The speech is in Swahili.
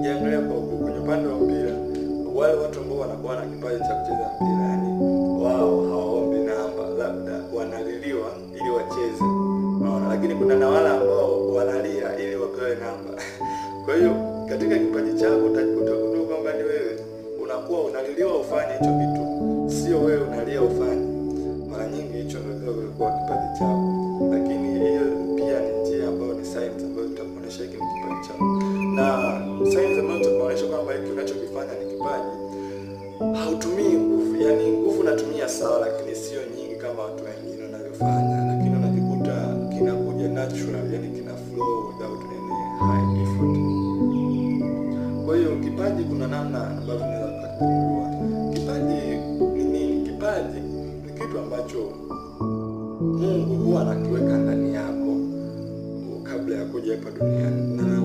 Ukiangalia kwenye upande wa mpira, wale watu ambao wanakuwa na kipaji cha kucheza mpira, yani wao hawaombi namba, labda wanaliliwa ili wacheze. Unaona, lakini kuna na wale ambao wanalia ili wapewe namba. Kwa hiyo katika kipaji chako utagundua kwamba ni wewe unakuwa unaliliwa ufanye hicho kitu, sio wewe unalia ufanye. Mara nyingi hicho ndio kilikuwa kipaji chako, lakini hiyo pia ni njia ambayo ni signs ambayo tutakuonesha hiki ni kipaji chako, na signs ambazo tutakuonesha kwamba hiki unachokifanya ni kipaji. Hautumii nguvu, yani nguvu unatumia sawa, lakini sio nyingi kama watu wengine wanavyofanya, lakini unajikuta kinakuja natural, yani kina flow without any high effort. Kwa hiyo kipaji kuna namna ambavyo unaweza kujua kipaji ni nini. Kipaji ni kitu ambacho Mungu huwa anakiweka ndani yako kabla ya kuja hapa duniani, na